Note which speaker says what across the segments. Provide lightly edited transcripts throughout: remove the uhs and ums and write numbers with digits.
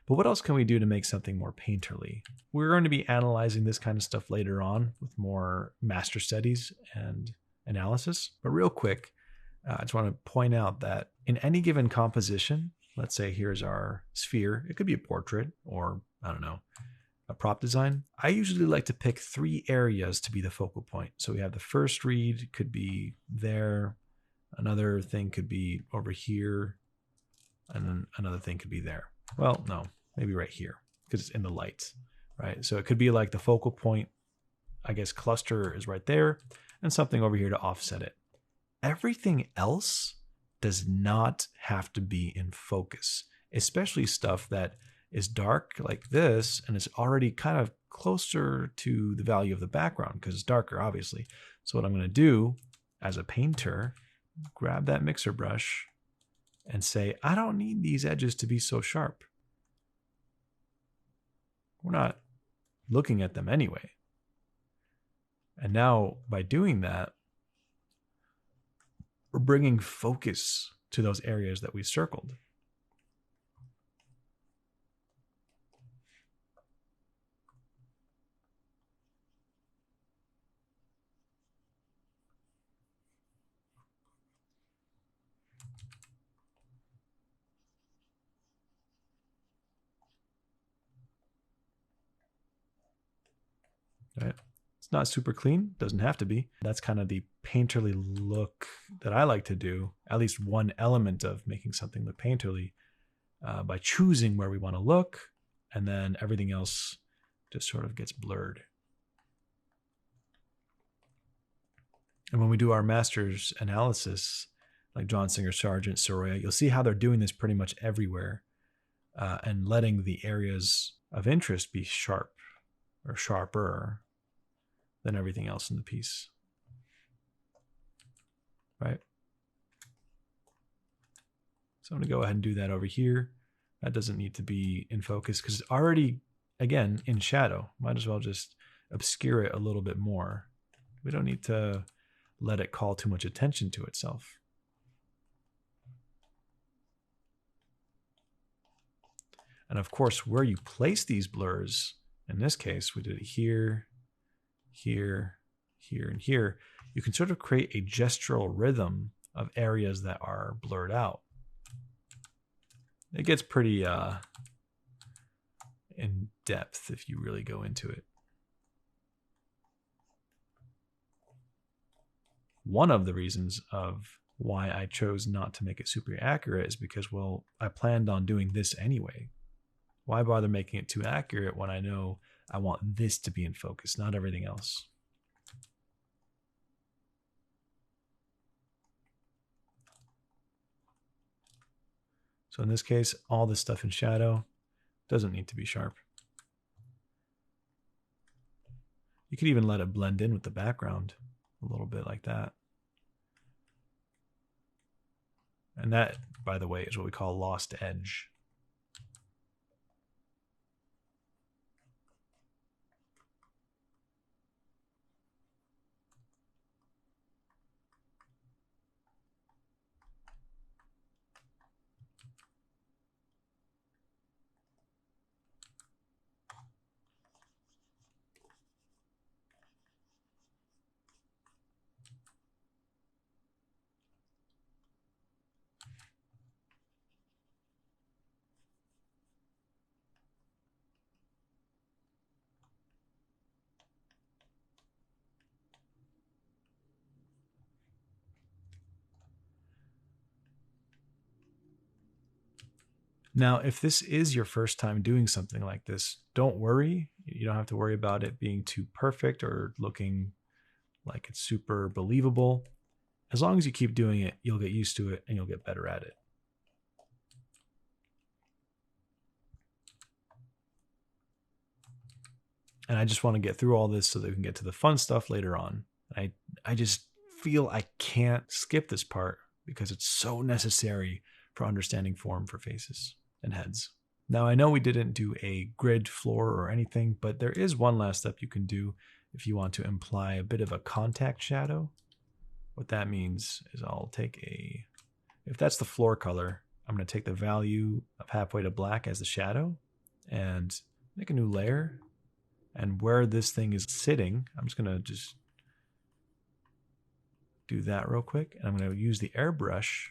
Speaker 1: But what else can we do to make something more painterly? We're going to be analyzing this kind of stuff later on with more master studies and analysis. But real quick, I just want to point out that in any given composition, let's say here's our sphere. It could be a portrait or, I don't know, a prop design. I usually like to pick 3 areas to be the focal point. So we have the first read could be there. Another thing could be over here. And then another thing could be there. Well, no, maybe right here because it's in the lights, right? So it could be like the focal point, I guess cluster is right there and something over here to offset it. Everything else does not have to be in focus, especially stuff that is dark like this and it's already kind of closer to the value of the background because it's darker, obviously. So what I'm going to do as a painter, grab that mixer brush and say, I don't need these edges to be so sharp. We're not looking at them anyway. And now by doing that, we're bringing focus to those areas that we circled. Right? It's not super clean, doesn't have to be. That's kind of the painterly look that I like to do, at least one element of making something look painterly by choosing where we want to look, and then everything else just sort of gets blurred. And when we do our master's analysis, like John Singer Sargent, Soroya, you'll see how they're doing this pretty much everywhere and letting the areas of interest be sharp or sharper than everything else in the piece, right? So I'm going to go ahead and do that over here. That doesn't need to be in focus because it's already, again, in shadow. Might as well just obscure it a little bit more. We don't need to let it call too much attention to itself. And of course, where you place these blurs, in this case, we did it here, here, here, and here. You can sort of create a gestural rhythm of areas that are blurred out. It gets pretty in depth if you really go into it. One of the reasons of why I chose not to make it super accurate is because, well, I planned on doing this anyway. Why bother making it too accurate when I know I want this to be in focus, not everything else? So in this case, all this stuff in shadow doesn't need to be sharp. You could even let it blend in with the background a little bit like that. And that, by the way, is what we call lost edge. Now, if this is your first time doing something like this, don't worry. You don't have to worry about it being too perfect or looking like it's super believable. As long as you keep doing it, you'll get used to it and you'll get better at it. And I just want to get through all this so that we can get to the fun stuff later on. I just feel I can't skip this part because it's so necessary for understanding form for faces and heads. Now, I know we didn't do a grid floor or anything, but there is one last step you can do if you want to imply a bit of a contact shadow. What that means is I'll take if that's the floor color, I'm going to take the value of halfway to black as the shadow. and make a new layer. And where this thing is sitting, I'm just going to just do that real quick. And I'm going to use the airbrush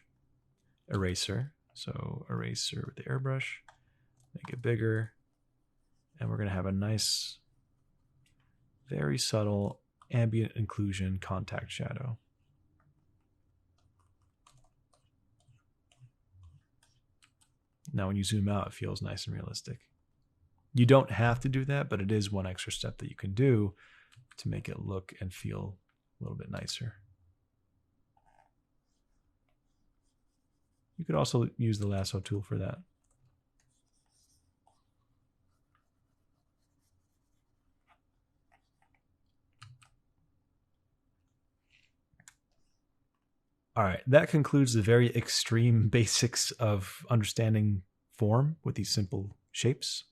Speaker 1: eraser. So eraser with the airbrush, make it bigger. And we're going to have a nice, very subtle ambient inclusion contact shadow. Now when you zoom out, it feels nice and realistic. You don't have to do that, but it is one extra step that you can do to make it look and feel a little bit nicer. You could also use the lasso tool for that. All right, that concludes the very extreme basics of understanding form with these simple shapes.